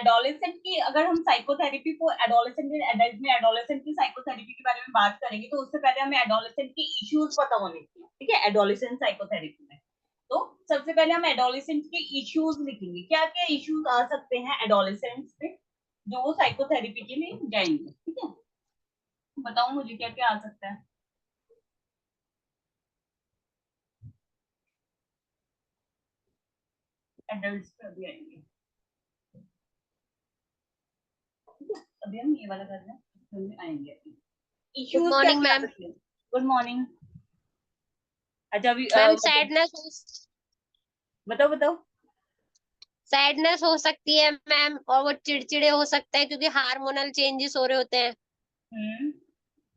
Adolescent की, अगर हम साइकोथेरेपी को एडोलेसेंट एंड एडल्ट में एडोलेसेंट की साइकोथेरेपी के बारे में बात करेंगे, तो उससे पहले हमें एडोलेसेंट के इश्यूज पता होने चाहिए, ठीक है, एडोलेसेंट साइकोथेरेपी में। तो सबसे पहले हम एडोलेसेंट के इश्यूज लिखेंगे, क्या क्या इश्यूज आ सकते हैं एडोलेसेंट्स पे जो वो साइकोथेरेपी के लिए जाएंगे, ठीक है। बताओ मुझे क्या क्या आ सकता है। एडल्ट्स पे अभी आएंगे, अभी हम ये वाला कर रहे हैं, इसमें आएंगे गुड इश्यूज क्या मॉर्निंग क्या आ मैम। सकते हैं। Good morning. अच्छा अभी मैम बताओ बताओ बताओ। सैडनेस हो सकती है मैम, और वो चिड़चिड़े हो सकते हैं क्योंकि हार्मोनल चेंजेस हो रहे होते हैं।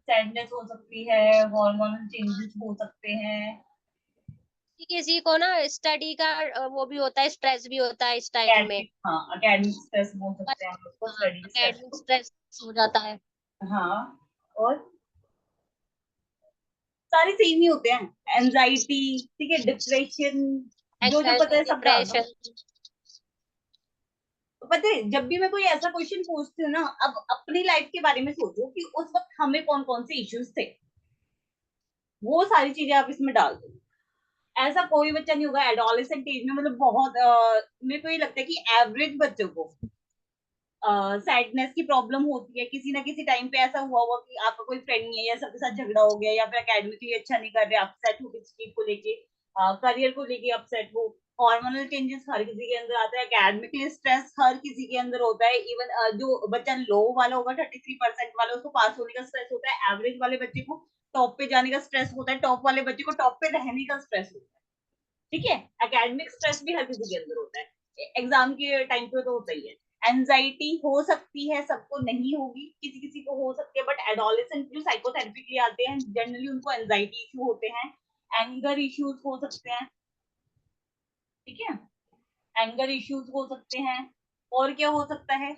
सैडनेस हो सकती है, हार्मोनल चेंजेस हो सकते हैं। किसी को ना स्टडी का वो भी होता है, स्ट्रेस भी होता है इस टाइम में। एकेडमिक, हाँ एकेडमिक स्ट्रेस बोल सकते हैं हम उसको, हाँ, स्टडी स्ट्रेस एकेडमिक को। स्ट्रेस हो जाता है। हाँ, और सारे सेम ही होते हैं, एंजाइटी, ठीक है, डिप्रेशन, जो जो पता एंजाइटी, है सब डाल दो। डिप्रेशन। तो पता है जब भी मैं कोई ऐसा क्वेश्चन पूछती हूँ ना, अब अपनी लाइफ के बारे में सोचो कि उस वक्त हमें कौन कौन से इश्यूज थे, वो सारी चीजें आप इसमें डाल दो। ऐसा कोई बच्चा नहीं होगा एडोलेसेंट एज में, मतलब बहुत मेरे को ये लगता है कि एवरेज बच्चों को सैडनेस की प्रॉब्लम होती है किसी ना किसी टाइम पे। ऐसा हुआ होगा कि आपका कोई फ्रेंड नहीं है या सबके साथ झगड़ा हो गया, या फिर एकेडमिकली अच्छा नहीं कर रहे, अपसेट हो किसी चीज को लेके, करियर को लेके अपसेट हो। हार्मोनल चेंजेस हर किसी के अंदर आता है, एकेडमिकली स्ट्रेस हर किसी के अंदर होता है। इवन जो बच्चा लो वाला होगा 33% वाला, उसको पास होने का स्ट्रेस होता है। एवरेज वाले बच्चे को टॉप पे जाने का स्ट्रेस होता है, टॉप वाले बच्चे को टॉप पे रहने का स्ट्रेस होता है, ठीक है। एकेडमिक स्ट्रेस भी हर किसी के अंदर होता है, एग्जाम के टाइम पे तो होता ही है। एंजाइटी हो सकती है, सबको नहीं होगी, किसी किसी को हो सकती है, बट एडोलेसेंट जो साइकोथेरेपी के लिए आते हैं जनरली उनको एंजाइटी इशू होते हैं। एंगर इश्यूज हो सकते हैं, ठीक है, एंगर इश्यूज हो सकते हैं। और क्या हो सकता है,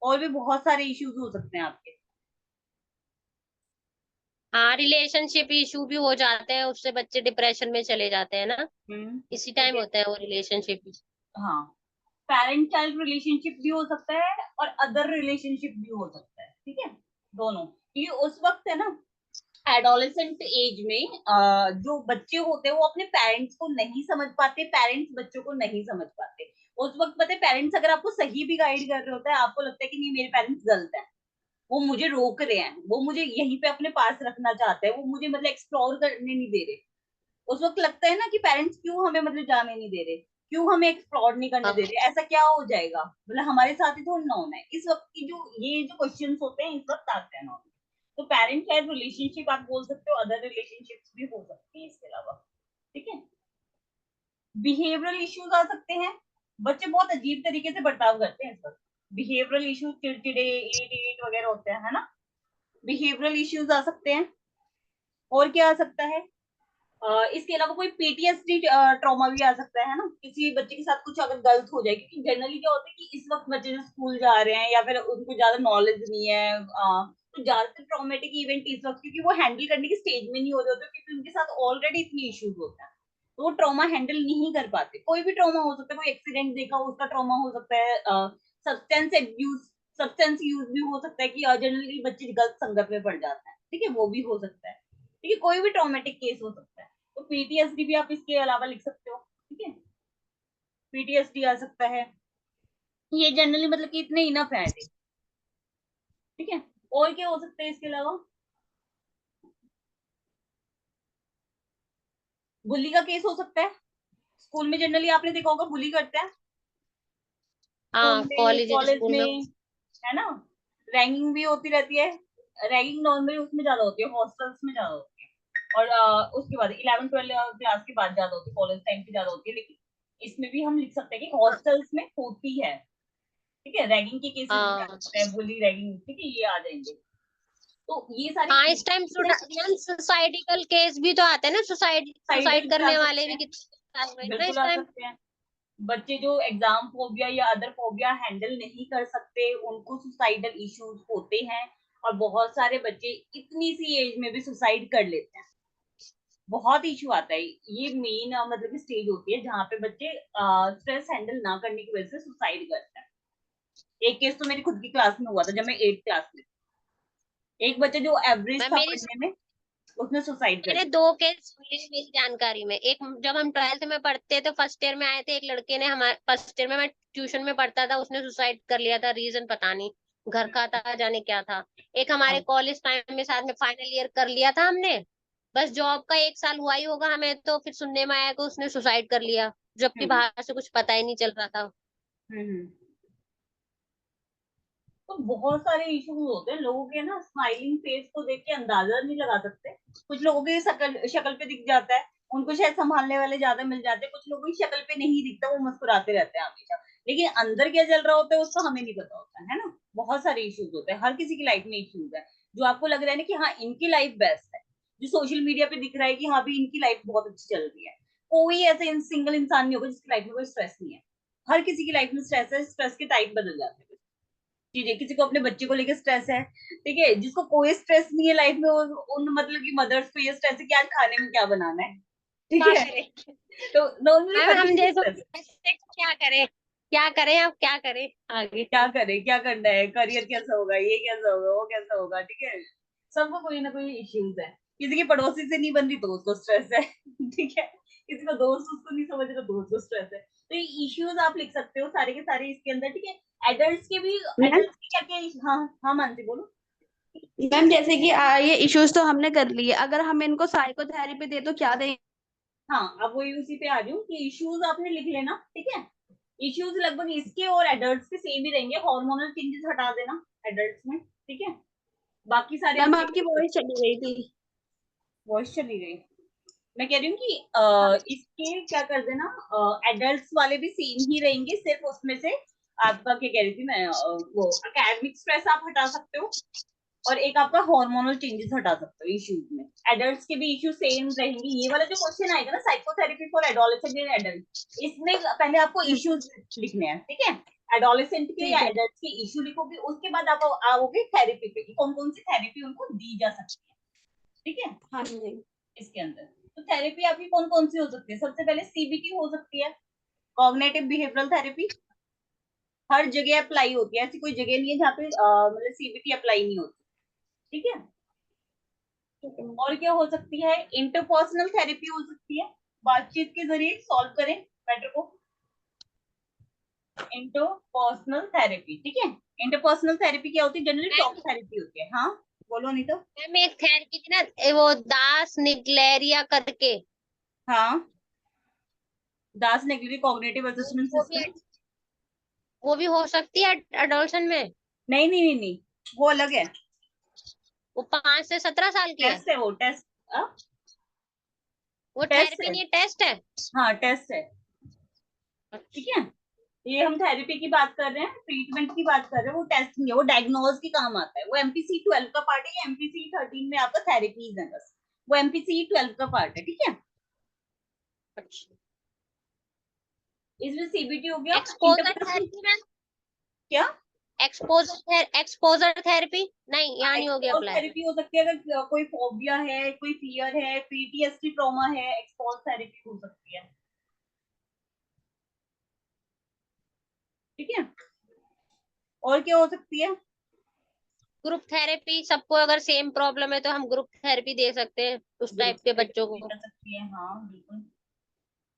और भी बहुत सारे इश्यूज हो सकते हैं आपके। हाँ, रिलेशनशिप इशू भी हो जाते हैं, उससे बच्चे डिप्रेशन में चले जाते हैं ना। इसी ठीक टाइम है, होता है वो रिलेशनशिप इशू। हाँ, पेरेंट चाइल्ड रिलेशनशिप भी हो सकता है और अदर रिलेशनशिप भी हो सकता है, ठीक है, दोनों। क्योंकि उस वक्त है ना एडोलेसेंट एज में जो बच्चे होते हैं वो अपने पेरेंट्स को नहीं समझ पाते, पेरेंट्स बच्चों को नहीं समझ पाते। उस वक्त पता है पेरेंट्स अगर आपको सही भी गाइड कर रहे होते हैं, आपको लगता है कि नहीं मेरे पेरेंट्स गलत है, वो मुझे रोक रहे हैं, वो मुझे यहीं पे अपने पास रखना चाहते हैं, वो मुझे मतलब एक्सप्लोर करने नहीं दे रहे। उस वक्त लगता है ना कि पेरेंट्स क्यों हमें मतलब जाने नहीं दे रहे, क्यों हमें एक्सप्लोर नहीं करने दे हाँ, रहे, ऐसा क्या हो जाएगा, मतलब हमारे साथ ही थोड़ा ना होना है। इस वक्त की जो ये जो क्वेश्चंस होते हैं इस वक्त आते हैं ना। तो पेरेंट चाइल्ड रिलेशनशिप आप बोल सकते हो, अदर रिलेशनशिप्स भी हो सकती हैं इसके अलावा, ठीक है। बिहेवियरल इश्यूज आ सकते हैं, बच्चे बहुत अजीब तरीके से बर्ताव करते हैं इस वक्त। बिहेवियरल इश्यूज चिड़चिड़े, इरिटेट वगैरह होते हैं, है ना। बिहेवियरल इश्यूज आ सकते हैं। और क्या आ सकता है, इसके अलावा कोई पीटीएसडी ट्रॉमा भी आ सकता है ना, किसी बच्चे के साथ कुछ अगर गलत हो जाए। क्योंकि जनरली क्या होता है कि इस वक्त बच्चे जो स्कूल जा रहे हैं या फिर उनको ज्यादा नॉलेज नहीं है, तो ज्यादातर ट्रॉमेटिक इवेंट इस वक्त क्योंकि वो हैंडल करने की स्टेज में नहीं हो रहे होते, क्योंकि उनके साथ ऑलरेडी इतनी इश्यूज होता है, तो वो ट्रॉमा हैंडल नहीं कर पाते। कोई भी ट्रॉमा हो सकता है, कोई एक्सीडेंट देखा उसका ट्रॉमा हो सकता है, सब्सटेंस एब्यूज, सब्सटेंस यूज भी हो सकता है कि जनरली बच्चे गलत संगत में पड़ जाता है, ठीक है, वो भी हो सकता है, ठीक है, कोई भी ट्रॉमेटिक केस हो सकता है। तो पीटीएसडी भी आप इसके अलावा लिख सकते हो, ठीक है, पीटीएसडी आ सकता है। ये जनरली मतलब कि इतने इनफ है, ठीक है। और क्या हो सकता है इसके अलावा, बुली का केस हो सकता है। स्कूल में जनरली आपने देखा होगा बुली करते हैं, स्कूल हाँ, में कॉलेज कॉलेज स्कूल में। में, है ना। रैगिंग भी होती रहती है, रैगिंग नॉर्मली उसमें ज्यादा होती है, हॉस्टल्स में ज्यादा होती है। और उसके बाद 11-12 क्लास के बाद ज्यादा होती है, कॉलेज टाइम पे ज्यादा होती है, लेकिन इसमें भी हम लिख सकते हैं कि हाँ, हॉस्टल्स में होती है, ठीक है, रैगिंग के केसेस भी आ हाँ, सकते हैं, बुली रैगिंग, ठीक है, ये आ जाएंगे। तो ये सारे हाँ, इस टाइम मैम सुसाइडिकल केस भी तो आते हैं ना, सुसाइड साइडल सुसाइड भी आ करने वाले सकते भी हैं, कितने आए हुए हैं ना बिल्कुल इस आ टाइम। सकते हैं। बच्चे जो एग्जाम फोबिया या अदर फोबिया हैंडल नहीं कर सकते उनको सुसाइडल इश्यूज होते हैं। और बहुत सारे बच्चे इतनी सी एज में भी सुसाइड कर लेते हैं, बहुत इशू आता है। ये मेन मतलब स्टेज होती है जहाँ पे बच्चे स्ट्रेस हैंडल ना करने की वजह से सुसाइड करते हैं। एक केस तो मेरी खुद की क्लास में हुआ था जब मैं 8th क्लास में, एक बच्चा जो एवरेज मैं था मेरी पढ़ने में, उसने सुसाइड कर मैंने लिया। 2 केस मिली मेरी जानकारी में। एक जब हम 12th में पढ़ते थे, फर्स्ट ईयर में आए थे, एक लड़के ने, हमारे फर्स्ट ईयर में मैं ट्यूशन में पढ़ता था, उसने सुसाइड कर लिया था। रीजन पता नहीं, घर का था जाने क्या था। एक हमारे हाँ। कॉलेज टाइम में साथ में फाइनल ईयर कर लिया था हमने, बस जॉब का 1 साल हुआ ही होगा हमें, तो फिर सुनने में आया कि उसने सुसाइड कर लिया, जबकि हम्म बाहर से कुछ पता ही नहीं चल रहा था। हम्म। तो बहुत सारे इश्यूज होते हैं लोगों के ना, स्माइलिंग फेस को देख के अंदाजा नहीं लगा सकते। कुछ लोगों की शक्ल शक्ल पे दिख जाता है, उनको शायद संभालने वाले ज्यादा मिल जाते हैं, कुछ लोगों की शक्ल पे नहीं दिखता, वो मुस्कुराते रहते हैं हमेशा, लेकिन अंदर क्या चल रहा होता है उसका हमें नहीं पता होता है ना। बहुत सारे इश्यूज होते हैं, हर किसी की लाइफ में इश्यूज है, जो आपको लग रहा है ना कि हाँ इनकी लाइफ बेस्ट है, जो सोशल मीडिया पे दिख रहा है कि हाँ भी इनकी लाइफ बहुत अच्छी चल रही है, कोई ऐसे सिंगल इंसान नहीं होगा जिसकी लाइफ में कोई स्ट्रेस नहीं है। हर किसी की लाइफ में स्ट्रेस है, स्ट्रेस के टाइप बदल जाते हैं। चीजें, किसी को अपने बच्चे को लेकर स्ट्रेस है, ठीक है, जिसको कोई स्ट्रेस नहीं है लाइफ में, उन मतलब की मदर्स को ये स्ट्रेस है कि आज खाने में क्या बनाना है, ठीक क्या है। करें तो नॉर्मली मैम, हर हम किसी की जैसे स्ट्रेस। क्या करें, क्या करें, अब क्या करें आगे। क्या करे, क्या करना है, करियर कैसा होगा, ये कैसा होगा, वो कैसा होगा, ठीक है। सबको कोई ना कोई इश्यूज है। किसी की पड़ोसी से नहीं बन रही तो उसको स्ट्रेस है ठीक है। किसी को दोस्त उसको नहीं समझ रहा तो उसको स्ट्रेस है। तो ये इश्यूज आप लिख सकते हो सारे के सारे इसके अंदर, ठीक है। एडल्ट्स के भी, मैम एडल्ट्स के क्या क्या, हाँ हाँ मानसी बोलो। मैम जैसे कि ये इश्यूज तो हमने कर लिए, अगर हम इनको साइकोथेरेपी दे तो क्या दें? हाँ, अब वही उसी पे आ रही हूँ कि इश्यूज आपने लिख लेना, ठीक है। इश्यूज लगभग इसके और एडल्ट्स के सेम ही रहेंगे, हार्मोनल चेंजेस हटा देना एडल्ट्स में, ठीक है। बाकी सारे आप मैम लिख आपकी सकते वॉइस हो। चली गई थी। वॉइस चली गई। मैं कह रही हूँ कि हाँ। इसके क्या कर देना, एडल्ट्स वाले भी सेम ही रहेंगे, सिर्फ उसमें से आपका क्या कह रही थी मैं, वो एकेडमिक स्ट्रेस आप हटा सकते हो, और एक आपका हार्मोनल चेंजेस हटा सकते हो इश्यूज में। एडल्ट्स के भी इश्यू सेम रहेंगे। ये वाला जो क्वेश्चन आएगा ना, psychotherapy for adolescent and adult, इसमें पहले आपको इश्यूज लिखने हैं, ठीक है। एडोलेसेंट के या ठीक है। एडल्ट के इश्यू लिखोगे, उसके बाद आप आओगे थेरेपी पे, कौन कौन सी थेरेपी उनको दी जा सकती है, ठीक है। हाँ जी। इसके अंदर तो थेरेपी आपकी कौन कौन सी हो सकती है, सबसे पहले सीबीटी हो सकती है, कॉग्निटिव बिहेवियरल थेरेपी। हर जगह अप्लाई होती है, ऐसी कोई जगह नहीं है जहाँ पे मतलब सीबीटी अप्लाई नहीं होती, ठीक है। ठीक है। और क्या हो सकती है, इंटरपर्सनल थेरेपी हो सकती है, बातचीत के जरिए सॉल्व करें मैटर को, इंटरपर्सनल थेरेपी, ठीक है। इंटरपर्सनल थेरेपी क्या होती है, जनरली टॉक मैम थेरेपी होती है। हाँ बोलो नहीं तो। मैम एक थेरेपी थी ना, वो दास निग्लेरिया करके, हाँ, दास नेगेटिव कॉग्निटिव असेसमेंट वो भी सिस्टम। वो भी हो सकती है अडोल्शन में। नहीं नहीं नहीं नहीं, वो अलग है। वो 5 से 17 साल की है। टेस्ट है वो, टेस्ट। वो टेस्ट थेरेपी है। नहीं, टेस्ट है। हाँ टेस्ट है, ठीक अच्छा। है। ये हम थेरेपी की बात कर रहे हैं, ट्रीटमेंट की बात कर रहे हैं, वो टेस्ट नहीं है, वो डायग्नोज के काम आता है। वो एमपीसी 12 का पार्ट है, एमपीसी 13 में आपका थेरेपीज है बस। वो एमपीसी 12 का पार्ट है, ठीक है। अच्छा। इसमें सीबीटी हो गया। एक्सपोजर इंटरपर्सनल थेरेपी में, क्या, एक्सपोजर थेरेपी नहीं, यहाँ नहीं हो गया एक्सपोज अप्लाई। थेरेपी हो सकती है अगर कोई फोबिया है, कोई फियर है, पीटीएसडी ट्रॉमा है, एक्सपोज थेरेपी हो सकती है, ठीक है। और क्या हो सकती है, ग्रुप थेरेपी, सबको अगर सेम प्रॉब्लम है तो हम ग्रुप थेरेपी दे सकते हैं उस ग्रुप टाइप के थेरेपी बच्चों भी को। कर सकती है, हाँ बिल्कुल।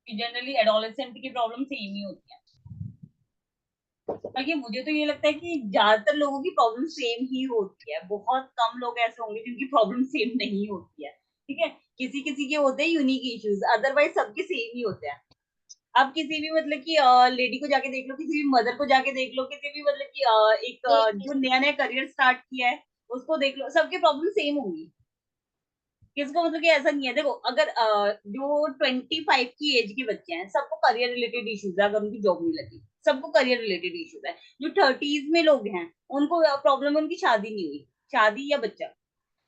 जनरली एडोलेसेंट की प्रॉब्लम सेम ही होती है, बल्कि मुझे तो ये लगता है कि ज्यादातर लोगों की प्रॉब्लम सेम ही होती है, बहुत कम लोग ऐसे होंगे जिनकी प्रॉब्लम सेम नहीं होती है, ठीक है। किसी किसी के होते हैं यूनिक इश्यूज, अदरवाइज सबके सेम ही होते हैं। आप किसी भी मतलब कि लेडी को जाके देख लो, किसी भी मदर को जाके देख लो, किसी भी मतलब कि एक जो नया नया करियर स्टार्ट किया है उसको देख लो, सबकी प्रॉब्लम सेम होंगी। किसको मतलब कि ऐसा नहीं है, देखो अगर जो 25 की एज के बच्चे हैं सबको करियर रिलेटेड इश्यूज है, अगर उनकी जॉब नहीं लगी सबको करियर रिलेटेड इश्यूज है। जो 30s में लोग हैं उनको प्रॉब्लम है, उनकी शादी नहीं हुई, शादी या बच्चा,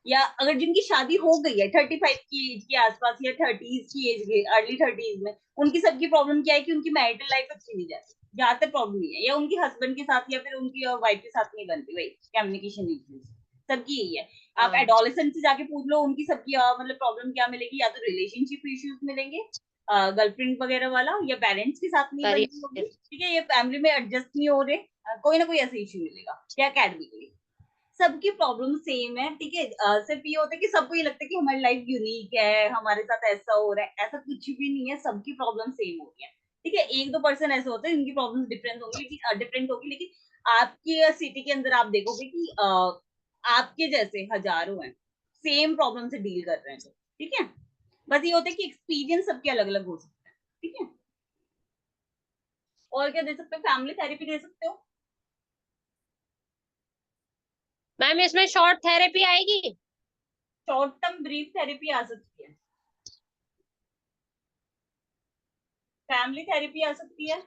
या अगर जिनकी शादी हो गई है 35 की एज के आसपास या 30s की एज के अर्ली 30s में, उनकी सबकी प्रॉब्लम क्या है कि उनकी मैरिटल लाइफ अच्छी नहीं जाती, ज्यादातर प्रॉब्लम नहीं है, या उनकी हस्बैंड के साथ या फिर उनकी वाइफ के साथ नहीं बनती, वही कम्युनिकेशन इश्यूज सबकी यही है। आप हाँ। एडोलेसेंट से जाके पूछ लो उनकी सबकी मतलब प्रॉब्लम क्या मिलेगी, या तो रिलेशनशिप इश्यूज मिलेंगे, गर्लफ्रेंड वगैरह वाला, या पेरेंट्स के साथ नहीं बन रही होगी, करियर। ठीक है, ये फैमिली में एडजस्ट नहीं हो रहे, कोई ना कोई ऐसा इश्यू मिलेगा, या अकेडमिकली सबकी प्रॉब्लम सेम है, ठीक है। सिर्फ ये होता है कि सबको ये लगता है कि हमारी लाइफ यूनिक है, हमारे साथ ऐसा हो रहा है, ऐसा कुछ भी नहीं है, सबकी प्रॉब्लम सेम होगी है, ठीक है। एक दो पर्सन ऐसे होते हैं जिनकी प्रॉब्लम डिफरेंट होगी, लेकिन आपकी सिटी के अंदर आप देखोगे कि आपके जैसे हजारों हैं सेम प्रॉब्लम से डील कर रहे हैं, ठीक है। बस ये होता है कि एक्सपीरियंस सबके अलग अलग हो सकता है, ठीक है। और क्या दे सकते हो, फैमिली थेरेपी दे सकते हो। मैम इसमें शॉर्ट थेरेपी आएगी? शॉर्ट टर्म ब्रीफ थेरेपी आ सकती है, फैमिली थेरेपी आ सकती है।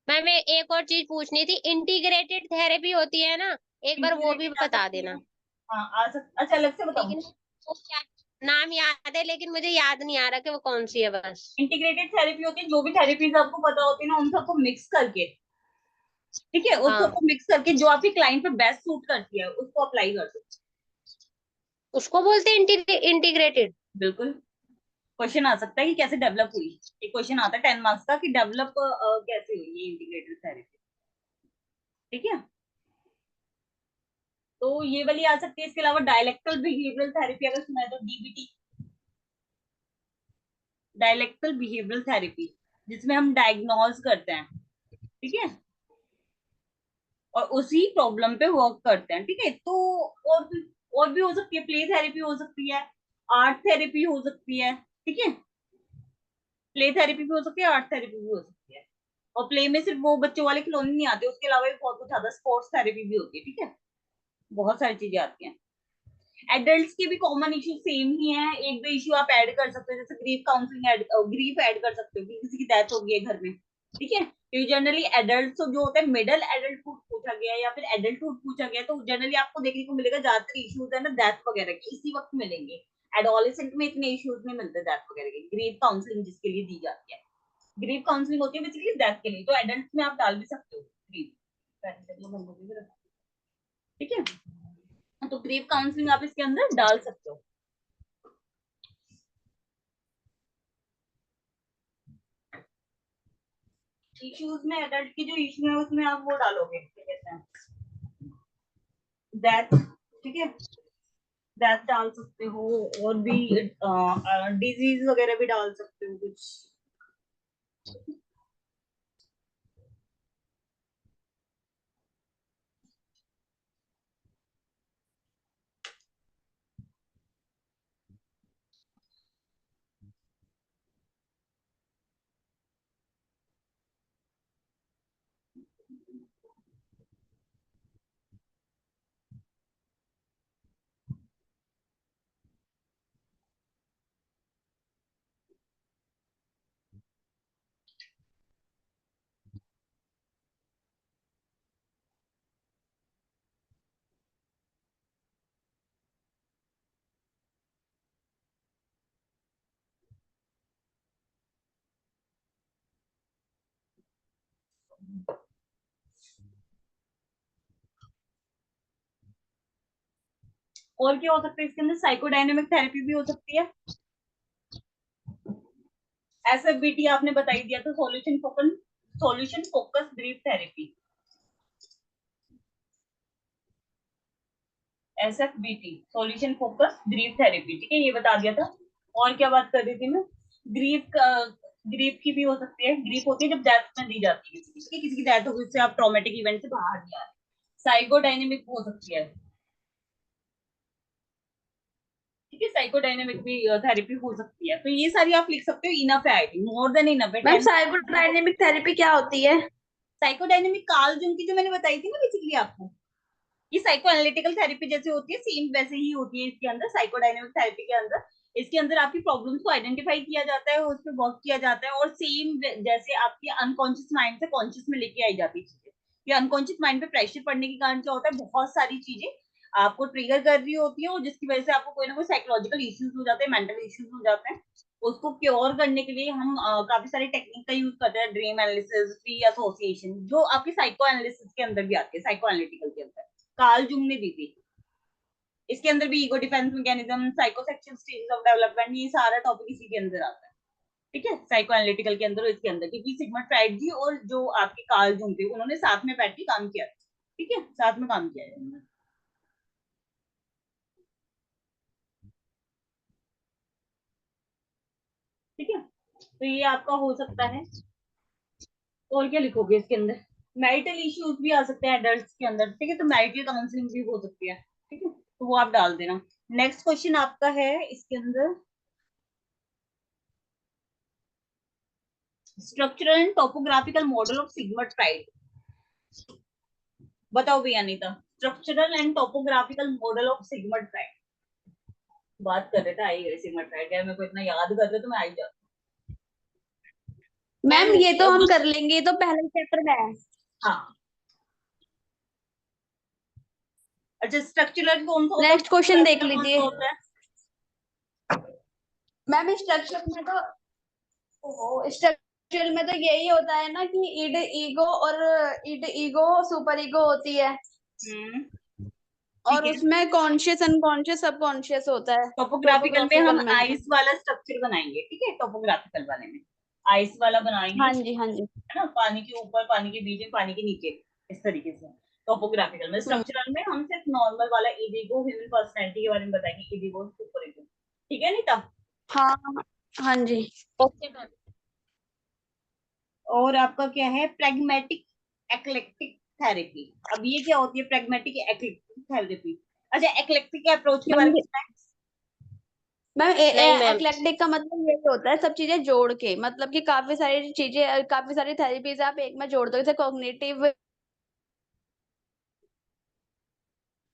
मैम एक और चीज पूछनी थी, इंटीग्रेटेड थेरेपी होती है ना, एक बार वो भी इंटीग्रेटेड आ बता सकती है। देना। हाँ आ सकती, अच्छा अलग से बताऊं। लेकिन वो क्या, नाम याद है लेकिन मुझे याद नहीं आ रहा कि वो कौन सी है बस। इंटीग्रेटेड थेरेपी होती है, जो भी थेरेपीज आपको पता होती है ना उन सबको मिक्स करके, ठीक है, उस हाँ, सबको मिक्स करके जो आपके क्लाइंट पे बेस्ट सूट करती है उसको अप्लाई कर दो। उसको बोलते हैं इंटीग्रेटेड। बिल्कुल। क्वेश्चन आ सकता है कि कैसे डेवलप हुई, एक क्वेश्चन आता है 10 मार्क्स का कि डेवलप कैसे हुई ये इंटीग्रेटेड थेरेपी, ठीक है। तो ये वाली आ सकती है। इसके अलावा डायलेक्टल बिहेवियरल थेरेपी अगर सुना है तो डीबीटी, डायलेक्टल बिहेवियरल थेरेपी, जिसमें हम डायग्नोज करते हैं, ठीक है, और उसी प्रॉब्लम पे वर्क करते हैं, ठीक है। तो और भी हो सकती है, प्ले थेरेपी हो सकती है, आर्ट थेरेपी हो सकती है, ठीक है। प्ले थेरेपी भी हो सकती है, आर्ट थेरेपी भी हो सकती है। और प्ले में सिर्फ वो बच्चों वाले खिलौने नहीं आते, उसके अलावा भी बहुत कुछ आता है, स्पोर्ट्स थेरेपी भी होती है, ठीक है। बहुत सारी चीजें आती हैं। एडल्ट्स के भी कॉमन इश्यू सेम ही है, एक दो इश्यू आप ऐड कर सकते हो, जैसे ग्रीफ काउंसलिंग, ग्रीफ ऐड कर सकते हो कि किसी की डेथ हो गई है घर में, ठीक है। क्योंकि जनरली एडल्ट जो होता है, मिडल एडल्टहुड पूछा गया है या फिर एडल्टहुड पूछा गया है, तो जनरली आपको देखने को मिलेगा ज्यादातर इश्यूज है ना डेथ वगैरह के इसी वक्त मिलेंगे। एडोलेसेंट में इतने इश्यूज नहीं मिलते डेथ वगैरह के। ग्रीफ काउंसलिंग जिसके लिए दी जाती है, ग्रीफ काउंसलिंग होती है बेसिकली डेथ के लिए, तो एडल्ट में आप डाल भी सकते हो ग्रीफ, ठीक है। तो ग्रीफ काउंसलिंग आप इसके अंदर डाल सकते हो। इश्यूज में एडल्ट की जो इश्यू है उसमें आप वो डालोगे, क्या कहते हैं, डेथ, ठीक है, डेथ डाल सकते हो। और भी डिजीज वगैरह भी डाल सकते हो कुछ। और क्या हो सकता है इसके अंदर, साइकोडायनेमिक थेरेपी भी हो सकती है। एसएफबीटी आपने बताई दिया था, solution focus brief therapy, SFBT solution focus brief therapy, ठीक है, ये बता दिया था। और क्या बात कर रही थी मैं, ग्रीफ ग्रीफ की भी हो सकती है। ग्रीफ होती है जब डेथ में दी जाती है किसी की डेथ हो गई, उससे आप ट्रॉमेटिक इवेंट से बाहर नहीं आ रहे। साइकोडायनेमिक हो सकती है, ठीक है, साइकोडायनेमिक भी थेरेपी हो सकती है। तो ये सारी आप लिख सकते हो, इनफ है, I think more than enough है। मैम 10 साइकोडायनेमिक थेरेपी क्या होती है? साइकोडायनेमिक कार्ल जंग की जो मैंने बताई थी ना बेसिकली आपको, ये साइको एनालिटिकल थेरेपी जैसे होती है, सेम वैसे ही होती है इसके अंदर, साइकोडायनेमिक थेरेपी के अंदर। इसके अंदर आपकी प्रॉब्लम्स को आइडेंटिफाई किया जाता है, उस पर वर्क किया जाता है, और सेम जैसे आपके अनकॉन्शियस माइंड से कॉन्शियस में लेके आई जाती है चीजें। ये अनकॉन्शियस माइंड पे प्रेशर पड़ने के कारण क्या होता है, बहुत सारी चीजें आपको ट्रिगर कर रही होती है, और जिसकी वजह से आपको कोई ना कोई साइकोलॉजिकल इश्यूज हो जाते हैं, मेंटल इश्यूज हो जाते हैं। उसको क्योर करने के लिए हम काफी सारी टेक्निक का यूज करते हैं, ड्रीम एनालिसिस, फ्री एसोसिएशन, जो आपकी साइको एनालिसिस के अंदर भी आती है, साइको एनालिटिकल के अंदर कार्ल जुंग ने दी थी। इसके अंदर भी ego defence mechanism, psychosexual stages of development, ये सारा टॉपिक इसी के अंदर आता है। ठीक है, साइको एनालिटिकल के अंदर और इसके अंदर, क्योंकि सिगमंड फ्राइड जी और जो आपके कार्ल जंग थे उन्होंने साथ में बैठ के काम किया। ठीक है, साथ में काम किया है उन्होंने। ठीक है, तो ये आपका हो सकता है। और क्या लिखोगे इसके अंदर? मैरिटल इश्यूज भी आ सकते हैं एडल्ट्स के अंदर। ठीक है, तो मैरिटल काउंसलिंग भी हो सकती है। ठीक है, तो वो आप डाल देना। नेक्स्ट क्वेश्चन आपका है इसके अंदर, structural and topographical model of Sigmund fried. बताओ भैया Anita, structural and topographical model of Sigmund fried. बात कर रहे थे, आई गए सिग्मंड फ्राइड, क्या मेरे को इतना याद कर रहे तो मैं आई जाती। मैम मैम ये तो हम कर लेंगे, ये तो पहला चैप्टर है। हाँ, अच्छा स्ट्रक्चरल कौन सा होता है, नेक्स्ट क्वेश्चन देख टोपोग्राफिकल कौन सा लीजिए। होता है? मैम स्ट्रक्चर में तो में तो यही होता है ना कि ईड ईगो और ईड ईगो सुपर ईगो होती है, और ठीक है, उसमें कॉन्शियस अनकॉन्शियस सबकॉन्शियस होता है टोपोग्राफिकल में हम टोपोग्राफिकल में। आइस वाला स्ट्रक्चर बनाएंगे। ठीक है, टोपोग्राफिकल वाले में आइस वाला बनाएंगे, हाँ है जी, हाँ जी। ना, पानी के ऊपर, पानी के बीच में, पानी के नीचे, इस तरीके से। टोपोग्राफिकल में, हम्म। स्ट्रक्चरल में हम सिर्फ नॉर्मल वाला ईगो, ह्यूमन पर्सनैलिटी के बारे में बताएंगे, ईगो सुपर ईगो। ठीक है नीता? हाँ, हाँ जी। Okay ma'am. और आपका क्या है, प्रैग्मेटिक एक्लेक्टिक थेरेपी। अब ये क्या होती है प्रैग्मेटिक एक्लेक्टिक थेरेपी? अच्छा, एक्लेक्टिक अप्रोच के बारे में सुना है? मैम नहीं मैम। एक्लेक्टिक का मतलब यही होता है सब चीजें जोड़ के, मतलब कि काफी सारी चीजें, काफी सारी थेरेपीज आप एक में जोड़ दो, जैसे कॉग्निटिव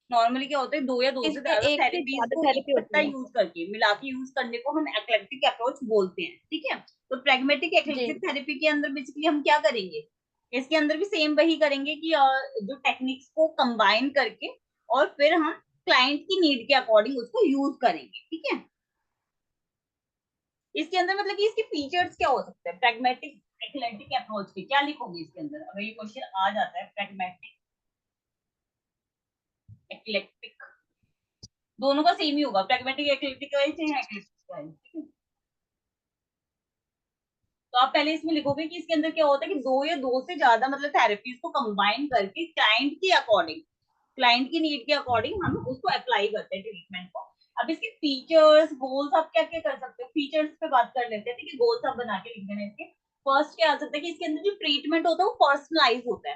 नॉर्मली क्या होता है, दो या दो से इसमें ज्यादा एक से थेरेपीज ज्यादा को थेरेपी इकट्ठा होती है। यूज करके, मिला के यूज करने को हम एक्लेक्टिक अप्रोच बोलते हैं। ठीक है, तो प्रैग्मेटिक जी। एक्लेक्टिक थेरेपी के अंदर बेसिकली हम क्या करेंगे, इसके अंदर भी सेम वही करेंगे कि जो टेक्निक्स को कंबाइन करके और फिर हम क्लाइंट की नीड के अकॉर्डिंग उसको यूज करेंगे। ठीक है, इसके अंदर मतलब कि इसके फीचर्स क्या हो सकते हैं प्रैग्मेटिक एक्लेक्टिक अप्रोच के, क्या लिखोगे इसके अंदर अगर ये क्वेश्चन आ जाता है, प्रैग्मेटिक एक्लेक्टिक, दोनों का सेम ही होगा, प्रैग्मेटिक एक्लेक्टिक का चाहे एक्लेक्टिक का है। ठीक है, तो आप पहले इसमें लिखोगे कि इसके अंदर क्या होता है कि दो या दो से ज्यादा मतलब थेरेपीज को कंबाइन करके क्लाइंट के अकॉर्डिंग, क्लाइंट की नीड के अकॉर्डिंग हम उसको अप्लाई करते हैं ट्रीटमेंट को। अब इसके फीचर्स गोल्स आप क्या क्या कर सकते हो, फीचर्स पे बात कर लेते हैं। ठीक है, गोल्स आप बना के लिख देना इसके। फर्स्ट क्या आ सकता है कि इसके अंदर जो ट्रीटमेंट होता है वो पर्सनलाइज होता है।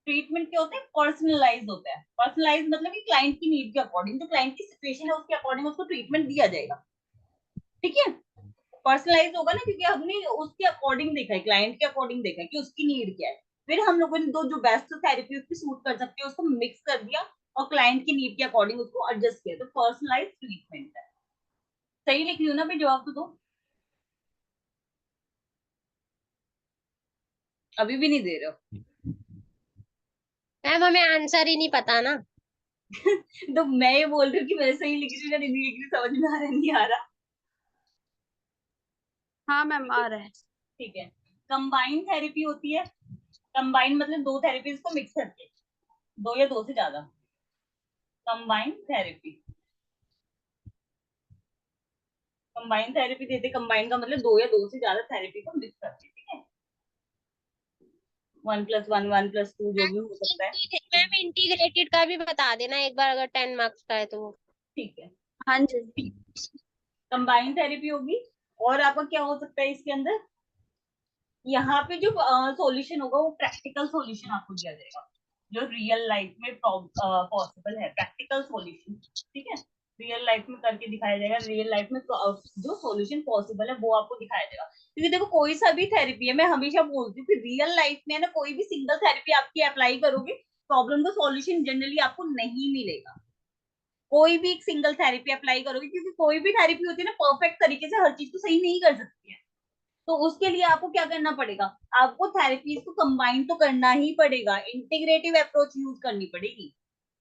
ट्रीटमेंट क्या होता है, पर्सनलाइज होता है। पर्सनलाइज मतलब कि क्लाइंट की नीड के अकॉर्डिंग, जो क्लाइंट की सिचुएशन है उसके अकॉर्डिंग उसको ट्रीटमेंट दिया जाएगा। ठीक है, पर्सनलाइज होगा ना, क्योंकि हमने उसके अकॉर्डिंग देखा है, क्लाइंट के अकॉर्डिंग देखा है कि उसकी नीड क्या है, फिर हम लोगों ने दो जो बेस्ट थेरेपी उसकी सूट कर सकती है उसको मिक्स कर दिया और क्लाइंट की नीड के अकॉर्डिंग उसको एडजस्ट किया, तो पर्सनलाइज ट्रीटमेंट है। सही लिख रही हूँ ना भाई? जवाब तो दो, अभी भी नहीं दे रहे हो। मैम हमें आंसर ही नहीं पता ना। तो मैं ये बोल रही हूँ कि मैं सही लिख रही हूँ या नहीं लिख रही, समझ में आ रहा नहीं आ रहा? हाँ मैम, आ रहा है। ठीक है, कंबाइन थेरेपी होती है। कंबाइन मतलब दो थेरेपीज को मिक्स करके, दो या दो से ज्यादा, कंबाइन थेरेपी। कंबाइन थेरेपी देते, कंबाइन का मतलब दो या दो से ज्यादा थेरेपी को मिक्स करके। ठीक है, 1+1 1+2 जो भी हो सकता है। मैम इंटीग्रेटेड का भी बता देना एक बार, अगर 10 मार्क्स का है तो वो। ठीक है, हाँ जी। कंबाइन थेरेपी होगी। और आपका क्या हो सकता है इसके अंदर, यहाँ पे जो सॉल्यूशन होगा वो प्रैक्टिकल सॉल्यूशन आपको दिया जाएगा, जो रियल लाइफ में पॉसिबल है, प्रैक्टिकल सॉल्यूशन। ठीक है, रियल लाइफ में करके दिखाया जाएगा, रियल लाइफ में जो सॉल्यूशन पॉसिबल है वो आपको दिखाया जाएगा। क्योंकि देखो कोई सा भी थेरेपी है, मैं हमेशा बोलती हूँ कि रियल लाइफ में ना कोई भी सिंगल थेरेपी आपकी अप्लाई करोगे, प्रॉब्लम का सॉल्यूशन जनरली आपको नहीं मिलेगा। कोई भी एक सिंगल थेरेपी अप्लाई करोगे, क्योंकि कोई भी थेरेपी होती है ना परफेक्ट तरीके से हर चीज को सही नहीं कर सकती है, तो उसके लिए आपको क्या करना पड़ेगा, आपको थेरेपीज को कंबाइन तो करना ही पड़ेगा, इंटीग्रेटिव अप्रोच यूज करनी पड़ेगी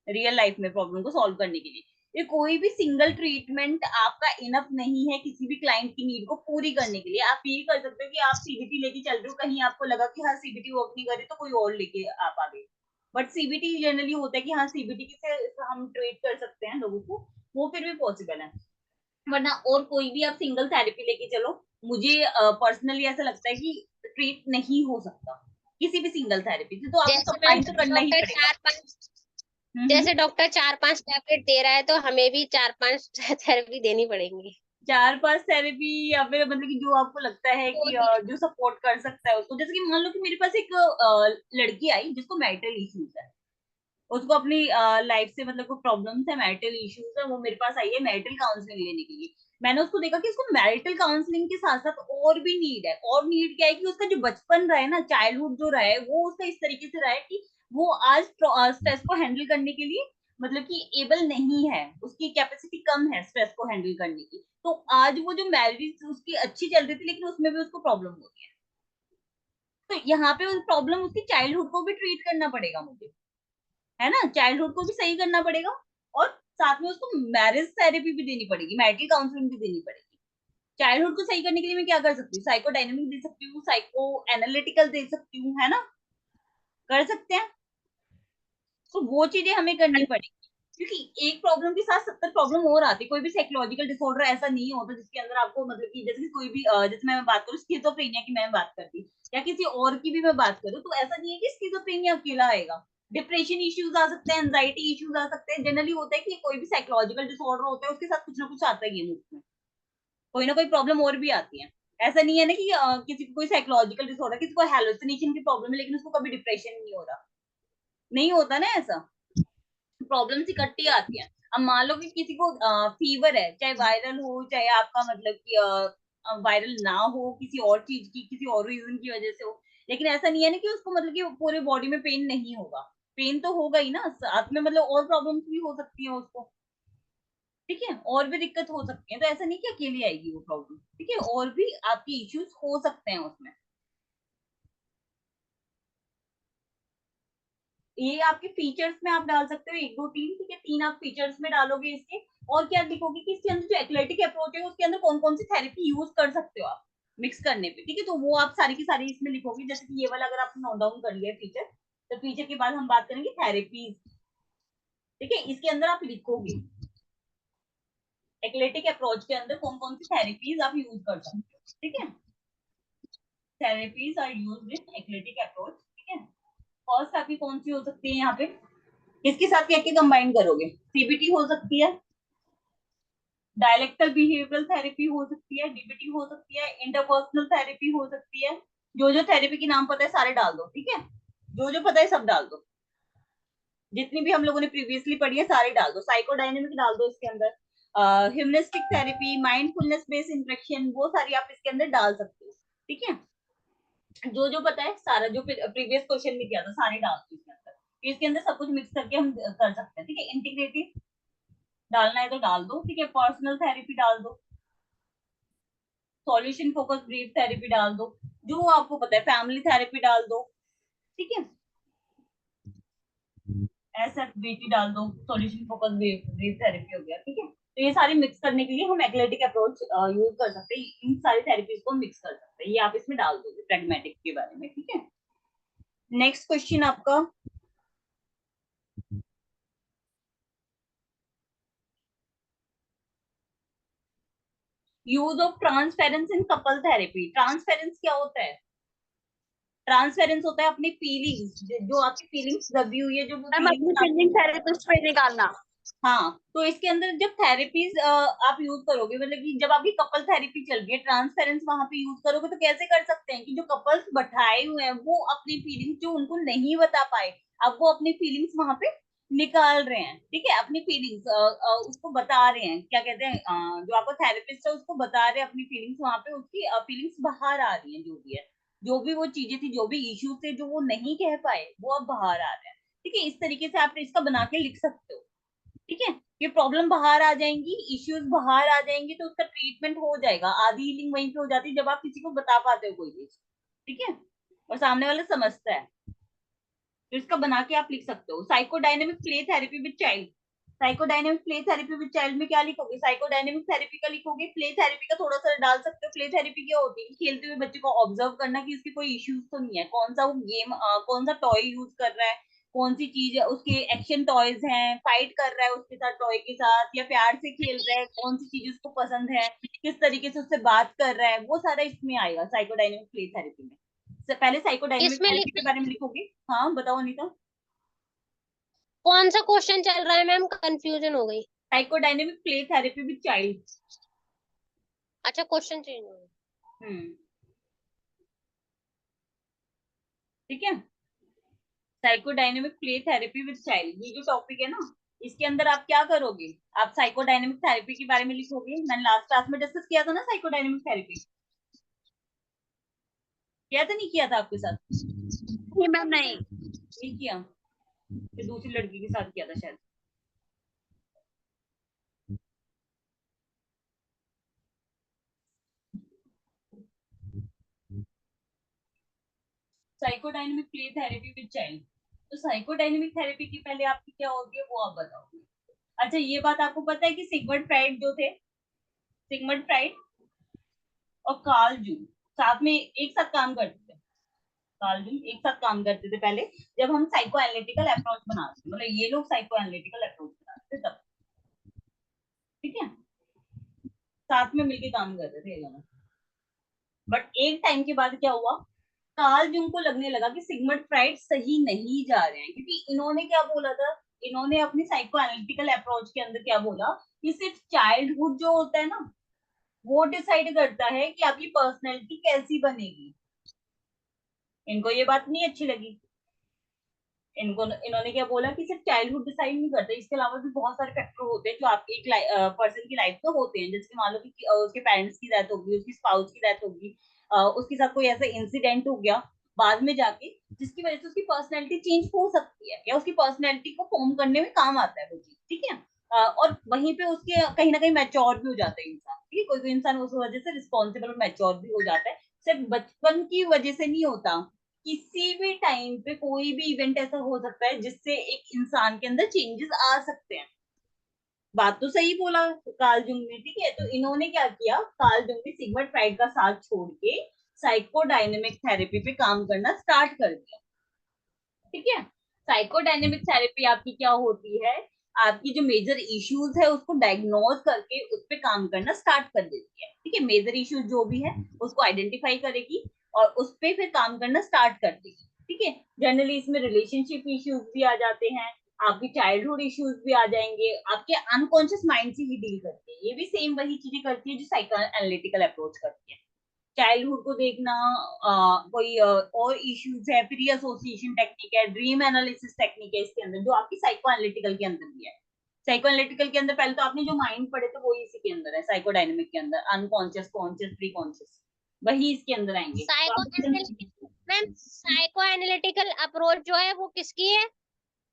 रियल लाइफ में प्रॉब्लम को सॉल्व करने के लिए। ये कोई भी सिंगल ट्रीटमेंट आपका इनफ नहीं है किसी भी क्लाइंट की नीड को पूरी करने के लिए। आप ये कर सकते हो कि आप सीबीटी लेके चल रहे हो, कहीं आपको लगा कि हाँ सीबीटी वर्क नहीं कर रही तो कोई और लेके आप आ गए, बट सीबीटी जनरली होता है कि हाँ सीबीटी से हम ट्रीट कर सकते हैं लोगों को, वो फिर भी पॉसिबल है। वरना और कोई भी आप सिंगल थेरेपी लेके चलो, मुझे पर्सनली ऐसा लगता है कि ट्रीट नहीं हो सकता किसी भी सिंगल थेरेपी से, तो आपको जैसे मैम कंबाइन तो करना ही डॉक्टर पड़ेगा। चार पांच जैसे डॉक्टर 4-5 टैबलेट दे रहा है तो हमें भी 4-5 थेरेपी देनी पड़ेंगी। 4-5 थेरेपी, या फिर मतलब कि जो आपको लगता है वो कि भी जो सपोर्ट कर सकता है उसको, जैसे कि मान लो कि मेरे पास एक लड़की आई जिसको मैरिटल इश्यूज है, उसको अपनी लाइफ से मतलब कोई प्रॉब्लम्स है, मैरिटल इश्यूज है, वो मेरे पास आई है मैरिटल काउंसलिंग लेने के लिए। मैंने उसको देखा कि उसको मैरिटल काउंसलिंग के साथ साथ और भी नीड है, और नीड क्या है कि उसका जो बचपन रहा है ना, चाइल्डहुड जो रहा है, वो उसका इस तरीके से रहा है कि वो आज स्ट्रेस को हैंडल करने के लिए मतलब कि एबल नहीं है, उसकी कैपेसिटी कम है स्ट्रेस को हैंडल करने की। तो आज वो जो मैरिज उसकी अच्छी चल रही थी, लेकिन उसमें भी उसको प्रॉब्लम हो रही है। तो यहाँ पे उस प्रॉब्लम उसकी चाइल्डहुड को भी ट्रीट करना पड़ेगा मुझे, है ना, चाइल्डहुड को भी सही करना पड़ेगा, और साथ में उसको मैरिज थेरेपी भी देनी पड़ेगी, मैरिटल काउंसलिंग भी देनी पड़ेगी। चाइल्डहुड को सही करने के लिए मैं क्या कर सकती हूँ, साइको डायनेमिक दे सकती हूँ, साइको एनालिटिकल दे सकती हूँ, है ना, कर सकते हैं। तो वो चीजें हमें करनी पड़ेगी, क्योंकि एक प्रॉब्लम के साथ 70 प्रॉब्लम और आती है। कोई भी साइकोलॉजिकल डिसऑर्डर ऐसा नहीं होता जिसके अंदर आपको मतलब कि जैसे कोई भी जैसे मैं बात करूँ स्किज़ोफ्रेनिया की, मैं बात करती या किसी और की भी मैं बात करूँ, तो ऐसा नहीं है कि स्किज़ोफ्रेनिया अकेला आएगा। डिप्रेशन इश्यूज आ सकते हैं, एंजाइटी इश्यूज आ सकते हैं। जनरली होता है कि कोई भी साइकोलॉजिकल डिसऑर्डर होता है उसके साथ कुछ ना कुछ आता ही है मुझ में, कोई ना कोई प्रॉब्लम और भी आती है। ऐसा नहीं है ना कि किसी को कोई साइकोलॉजिकल डिसऑर्डर, किसी को हेलुसिनेशन की प्रॉब्लम है लेकिन उसको कभी डिप्रेशन नहीं हो रहा, नहीं होता ना ऐसा, प्रॉब्लम्स इकट्ठी आती हैं। अब मान लो कि किसी को फीवर है, चाहे वायरल हो चाहे आपका मतलब कि वायरल ना हो, किसी और चीज की, किसी और रीजन की वजह से हो, लेकिन ऐसा नहीं है ना कि उसको मतलब कि पूरे बॉडी में पेन नहीं होगा, पेन तो होगा ही ना, साथ में मतलब और प्रॉब्लम्स भी हो सकती हैं उसको, ठीक है, और भी दिक्कत हो सकती है। तो ऐसा नहीं कि अकेली आएगी वो प्रॉब्लम, ठीक है, और भी आपके इश्यूज हो सकते हैं उसमें। ये आपके फीचर्स में आप डाल सकते हो 1 2 3, ठीक है, 3 आप फीचर्स में डालोगे इसके। और क्या लिखोगे कि इसके अंदर जो एक्लेटिक अप्रोच है उसके अंदर कौन कौन सी थेरेपी यूज कर सकते हो आप मिक्स करने पे, ठीक है, तो वो आप सारी की सारी इसमें लिखोगे। जैसे कि ये वाला अगर आपने नोट डाउन कर लिया फीचर, तो फीचर के बाद हम बात करेंगे थेरेपीज, ठीक है, इसके अंदर आप लिखोगे एक्लेटिक अप्रोच के अंदर कौन कौन सी थेरेपीज आप यूज कर सकते हो, ठीक है, therapies are used in eclectic approach, ठीक है। फर्स्ट आपकी कौन सी हो सकती है यहाँ पे, किसके साथ क्या क्या कंबाइन करोगे, सीबीटी हो सकती है, डायलेक्टल बिहेवियरल थेरेपी हो सकती है, डीबीटी हो सकती है, इंटरपर्सनल थेरेपी हो सकती है। जो जो थेरेपी के नाम पता है सारे डाल दो, ठीक है, जो जो पता है सब डाल दो, जितनी भी हम लोगों ने प्रीवियसली पढ़ी है सारे डाल दो, साइकोडायनेमिक डाल दो इसके अंदर, humanistic therapy, mindfulness based interaction, वो सारी आप इसके अंदर डाल सकते हो, ठीक है, जो जो पता है सारा, जो प्रीवियस क्वेश्चन में किया था सारे डाल दो इसके अंदर, इसके अंदर सब कुछ मिक्स करके हम कर सकते हैं, ठीक है। इंटीग्रेटिव डालना है तो डाल दो, ठीक है, पर्सनल थेरेपी डाल दो, सॉल्यूशन फोकस ब्रीफ थेरेपी डाल दो, जो आपको पता है, फैमिली थेरेपी डाल दो, ठीक है, एसएफबीटी डाल दो, सॉल्यूशन फोकस ब्रीफ थेरेपी हो गया, ठीक है। तो ये सारी मिक्स करने के लिए हम एक्लेटिक अप्रोच यूज कर सकते हैं, इन सारी थेरेपीज को मिक्स कर सकते हैं, ये आप इसमें डाल दोगे प्रैग्मेटिक के बारे में, ठीक है। नेक्स्ट क्वेश्चन आपका, use of transference in couple therapy. Transference क्या होता है, ट्रांसफेरेंस होता है अपनी फीलिंग्स, जो आपकी फीलिंग्स दबी हुई है, जो वो मैम अपनी फीलिंग्स, फीलिंग थेरेपिस्ट पे निकालना। हाँ, तो इसके अंदर जब थेरेपीज आप यूज करोगे, मतलब कि जब आपकी कपल थेरेपी चल रही है, ट्रांसपेरेंस वहां पे यूज करोगे, तो कैसे कर सकते हैं कि जो कपल्स बैठाए हुए हैं वो अपनी फीलिंग्स जो उनको नहीं बता पाए, अब वो अपनी फीलिंग्स वहां पे निकाल रहे हैं, ठीक है, अपनी फीलिंग्स उसको बता रहे हैं, क्या कहते हैं, जो आपका थेरेपिस्ट है उसको बता रहे हैं अपनी फीलिंग्स, वहां पे उसकी फीलिंग्स बाहर आ रही है, जो भी है, जो भी वो चीजें थी, जो भी इश्यूज थे जो वो नहीं कह पाए, वो अब बाहर आ रहे हैं, ठीक है। इस तरीके से आप इसका बना के लिख सकते हो, ठीक है, ये प्रॉब्लम बाहर आ जाएंगी, इश्यूज बाहर आ जाएंगी, तो उसका ट्रीटमेंट हो जाएगा, आधी हीलिंग वहीं पे हो जाती है जब आप किसी को बता पाते हो कोई चीज, ठीक है, और सामने वाला समझता है, तो इसका बना के आप लिख सकते हो। Psychodynamic play therapy with child, psychodynamic play therapy with child में क्या लिखोगे, साइकोडायनेमिक थेरेपी का लिखोगे, प्ले थेरेपी का थोड़ा सा डाल सकते हो। प्ले थेरेपी क्या होती है, खेलते हुए बच्चे को ऑब्जर्व करना कि इसके कोई इश्यूज तो नहीं है, कौन सा वो गेम, कौन सा टॉय यूज कर रहा है, कौन सी चीज है, उसके एक्शन टॉयज हैं, फाइट कर रहा है उसके साथ टॉय के साथ या प्यार से खेल रहा है, कौन सी चीज उसको पसंद है, किस तरीके से उससे बात कर रहा है, वो सारा इसमें आएगा साइकोडायनेमिक प्ले थेरेपी में। पहले साइकोडायनेमिक इसमें थेरेपी के बारे में लिखोगे। हाँ बताओ अनीता। कौन सा क्वेश्चन चल रहा है मैम, कंफ्यूजन हो गई। Psychodynamic play therapy with child. अच्छा, क्वेश्चन चेंज हो गया। हम्म, ठीक है। Psychodynamic play therapy with child, ये जो टॉपिक है ना, इसके अंदर आप क्या करोगे, आप साइकोडायनेमिक थेरेपी के बारे में लिखोगे। मैंने लास्ट क्लास में डिस्कस किया था ना साइकोडायनेमिक थेरेपी, किया था नहीं किया था आपके साथ? नहीं मैम नहीं। नहीं किया, फिर दूसरी लड़की के साथ किया था शायद। Psychodynamic play therapy with child. तो साइकोडायनेमिक थेरेपी की पहले आपकी क्या होती है वो आप बताओगे। अच्छा ये बात आपको पता है कि सिगमंड फ्राइड जो थे, सिगमंड फ्राइड और कार्ल जूंग साथ में एक साथ काम करते थे। कार्ल जूंग एक साथ काम करते थे पहले, जब हम साइको एनालिटिकल अप्रोच बनाते थे, मतलब ये लोग साइको एनालिटिकल अप्रोच बनाते थे तब, ठीक है, साथ में मिलके काम करते थे ये दोनों। बट एक टाइम के बाद क्या हुआ, कार्ल जुंग को लगने लगा कि सिगमंड फ्राइड सही नहीं जा रहे हैं, क्योंकि इन्होंने क्या बोला था, इन्होंने अपनी साइको एनालिटिकल अप्रोच के अंदर क्या बोला कि सिर्फ चाइल्डहुड जो होता है ना, वो डिसाइड करता है कि आपकी पर्सनैलिटी कैसी बनेगी। इनको ये बात नहीं अच्छी लगी। इनको इन्होंने क्या बोला कि सिर्फ चाइल्डहुड डिसाइड नहीं करता, इसके अलावा भी बहुत सारे फैक्टर होते हैं जो आपके एक पर्सन की लाइफ में होते हैं। जैसे मान लो कि उसके पेरेंट्स की डेथ होगी, उसकी स्पाउस की डेथ होगी, उसके साथ कोई ऐसा इंसिडेंट हो गया बाद में जाके, जिसकी वजह से उसकी पर्सनैलिटी चेंज हो सकती है या उसकी पर्सनैलिटी को फॉर्म करने में काम आता है वो चीज, ठीक है। और वहीं पे उसके कहीं ना कहीं मैच्योर भी हो जाता है इंसान, ठीक है, कोई कोई इंसान उस वजह से रिस्पॉन्सिबल मैच्योर भी हो जाता है। सिर्फ बचपन की वजह से नहीं होता, किसी भी टाइम पे कोई भी इवेंट ऐसा हो सकता है जिससे एक इंसान के अंदर चेंजेस आ सकते हैं। बात तो सही बोला कार्ल जुंग ने, ठीक है। तो इन्होंने क्या किया, कार्ल जुंग ने सिगमंड फ्राइड का साथ छोड़ के साइकोडायनेमिक थेरेपी पे काम करना स्टार्ट कर दिया, ठीक है। साइकोडायनेमिक थेरेपी आपकी क्या होती है, आपकी जो मेजर इश्यूज है उसको डायग्नोज करके उस पर काम करना स्टार्ट कर देती है, ठीक है। मेजर इश्यूज जो भी है उसको आइडेंटिफाई करेगी और उस पर फिर काम करना स्टार्ट कर देगी, ठीक है। जनरली इसमें रिलेशनशिप इश्यूज भी आ जाते हैं, आपकी चाइल्डहुड इश्यूज भी आ जाएंगे, आपके अनकॉन्शियस माइंड से ही डील करती है। ये भी सेम वही चीजें करती है जो साइको एनालिटिकल अप्रोच करती है। चाइल्डहुड को देखना, कोई और इश्यूज है, प्री एसोसिएशन टेक्निक है, ड्रीम एनालिसिस टेक्निक है इसके अंदर, जो आपकी साइको एनालिटिकल के अंदर भी है। साइको एनालिटिकल के अंदर पहले तो आपने जो माइंड पढ़े थे वो इसी के अंदर है, साइकोडायनेमिक के अंदर अनकॉन्शियस, कॉन्शियस, प्री कॉन्शियस, वही इसके अंदर आएंगे। तो psycho ma'am, psycho analytical approach जो है वो किसकी है?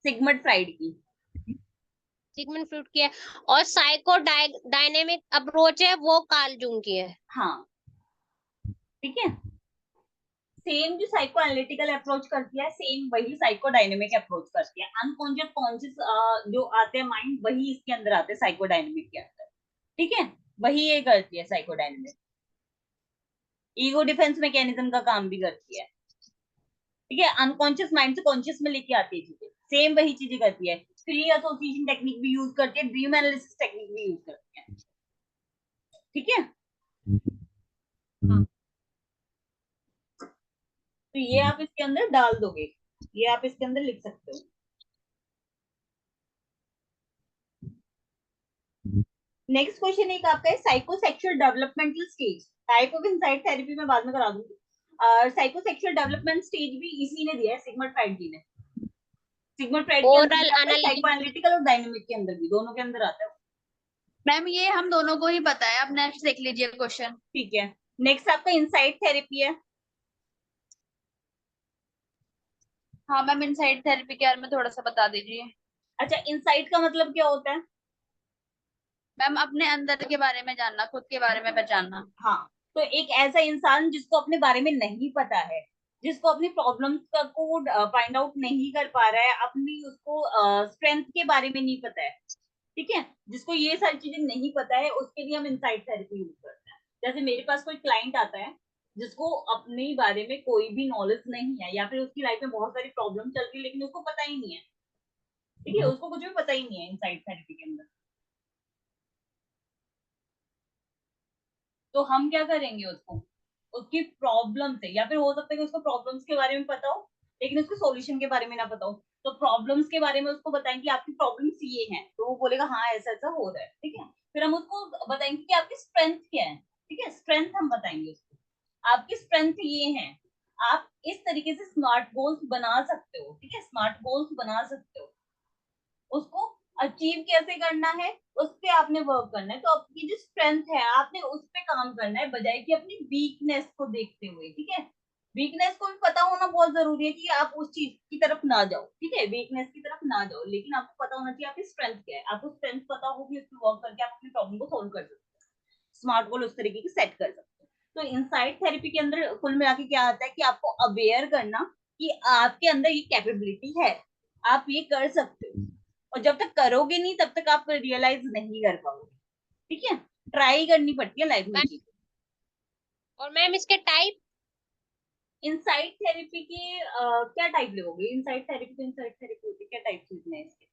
सिगमंड फ्राइड की। सिगमंड फ्रूट की है। और साइको डायनेमिक अप्रोच है वो कार्ल जूंग की है। हाँ, ठीक है। सेम जो साइको एनालिटिकल अप्रोच करती है सेम वही साइको डायनेमिक अप्रोच करती है। अनकॉन्शियस कॉन्शियस जो आते हैं माइंड, वही इसके अंदर आते हैं साइको डायनेमिक के अंदर, ठीक है। वही ये करती है psycho dynamic. Ego defence mechanism का काम भी करती है, ठीक है। अनकॉन्शियस माइंड से कॉन्शियस में लेके आती है चीजें, सेम वही चीजें करती है। फ्री एसोसिएशन टेक्निक भी यूज करती है, ड्रीम एनालिसिस टेक्निक भी यूज करती है, ठीक है। हाँ। तो ये आप इसके अंदर डाल दोगे, ये आप इसके अंदर लिख सकते हो। नेक्स्ट क्वेश्चन एक आपका है, psychosexual developmental stage. Type of insight therapy में बाद में करा दूंगी। साइकोसेक्सुअल डेवलपमेंट स्टेज भी इसी ने दिया है, सिगमंड फ्राइड जी ने। सिगमंड फ्राइड के अंदर ओरल भी आता है, साइको एनालिटिकल। एनालिटिकल और डायनेमिक के अंदर भी, दोनों के अंदर आता है। मैम ये हम दोनों को ही पता है, अब नेक्स्ट देख लीजिए क्वेश्चन। ठीक है। नेक्स्ट आपका इनसाइट थेरेपी है। हाँ मैम, इनसाइड थेरेपी के बारे में थोड़ा सा बता दीजिए। अच्छा, इनसाइट का मतलब क्या होता है? मैम अपने अंदर के बारे में जानना, खुद के बारे में पहचानना। हाँ, तो एक ऐसा इंसान जिसको अपने बारे में नहीं पता है, जिसको अपनी प्रॉब्लम्स का को फाइंड आउट नहीं कर पा रहा है, अपनी उसको स्ट्रेंथ के बारे में नहीं पता है, ठीक है, जिसको ये सारी चीजें नहीं पता है, उसके लिए हम इनसाइट थेरेपी यूज करते हैं। जैसे मेरे पास कोई क्लाइंट आता है जिसको अपने बारे में कोई भी नॉलेज नहीं है, या फिर उसकी लाइफ में बहुत सारी प्रॉब्लम चल रही है लेकिन उसको पता ही नहीं है, ठीक है, उसको कुछ भी पता ही नहीं है इनसाइड थेरेपी के अंदर, तो हम क्या करेंगे उसको, उसकी प्रॉब्लम से, या फिर हो सकता है कि उसको प्रॉब्लम्स के बारे में पता हो लेकिन उसको सॉल्यूशन के बारे में ना पता हो, तो प्रॉब्लम्स के बारे में उसको बताएंगे कि आपकी प्रॉब्लम्स ये हैं, तो वो बोलेगा हाँ ऐसा ऐसा हो रहा है, ठीक है, फिर हम उसको बताएंगे कि आपकी स्ट्रेंथ क्या है, ठीक है, स्ट्रेंथ हम बताएंगे उसको, आपकी स्ट्रेंथ ये है, आप इस तरीके से स्मार्ट गोल्स बना सकते हो, ठीक है, स्मार्ट गोल्स बना सकते हो, उसको अचीव कैसे करना है, उस पे आपने वर्क करना है, तो आपकी जो स्ट्रेंथ है आपने उस पे काम करना है, बजाय कि अपनी वीकनेस को देखते हुए, ठीक है, वीकनेस को भी पता होना बहुत जरूरी है कि आप उस चीज की तरफ ना जाओ, ठीक है, वीकनेस की तरफ ना जाओ, लेकिन आपको पता होना चाहिए आपकी स्ट्रेंथ क्या है, आपको स्ट्रेंथ पता होगी, उस पर वर्क करके आप अपनी प्रॉब्लम को सोल्व कर सकते हो, स्मार्ट गोल उस तरीके की सेट कर सकते हो। तो इनसाइड थेरेपी के अंदर कुल मिला के क्या आता है कि आपको अवेयर करना कि आपके अंदर ये कैपेबिलिटी है, आप ये कर सकते हो, और जब तक करोगे नहीं तब तक आप रियलाइज नहीं कर पाओगे, ठीक है, ट्राई करनी पड़ती है लाइफ में चीजें। और मैम इसके टाइप? इनसाइड थेरेपी के क्या टाइप लोगे, इनसाइड थेरेपी तो इनसाइड थेरेपी होती है, क्या टाइप लिखने हैं इसके,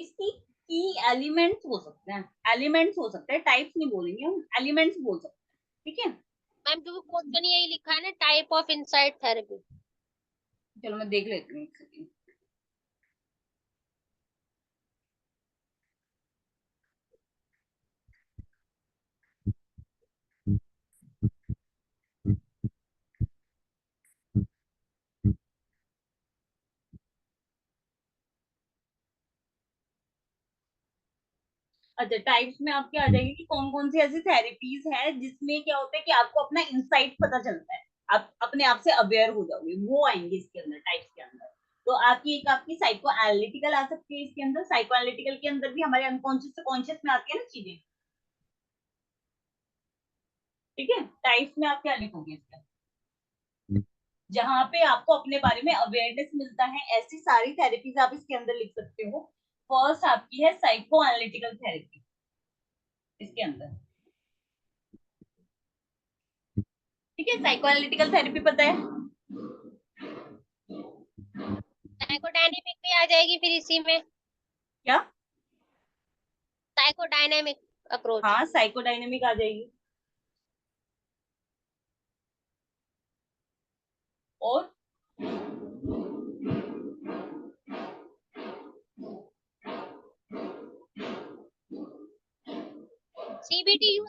इसकी की एलिमेंट्स हो सकते हैं, एलिमेंट्स हो सकते हैं, टाइप्स नहीं बोलेंगे हम, एलिमेंट्स बोल सकते हैं, ठीक है। मैम क्योंकि क्वेश्चन यही लिखा है ना, टाइप ऑफ इनसाइड थेरेपी। चलो मैं देख लेती हूँ एक सेकंड। अच्छा, टाइप्स में आपके आ जाएगी कि कौन कौन सी ऐसी थेरेपीज है जिसमें क्या होता है कि आपको अपना इंसाइट पता चलता है, आप अपने आप से अवेयर हो जाओगे, वो आएंगे इसके अंदर, टाइप्स के अंदर। तो आपकी एक आपकी साइको एनालिटिकल आ सकती है इसके अंदर, साइको एनालिटिकल के अंदर भी हमारे अनकॉन्शियस से कॉन्शियस में आती है ना चीजें, ठीक है, टाइप्स में आप क्या लिखोगे इसका, जहाँ पे आपको अपने बारे में अवेयरनेस मिलता है, ऐसी सारी थेरेपीज आप इसके अंदर लिख सकते हो। फर्स्ट आपकी है साइको एनालिटिकल थेरेपी इसके अंदर, ठीक है, साइको एनालिटिकल थेरेपी पता है, साइकोडायनेमिक भी आ जाएगी फिर इसी में? क्या, साइकोडायनेमिक अप्रोच। हाँ साइकोडायनेमिक आ जाएगी, और सीबीटी यूज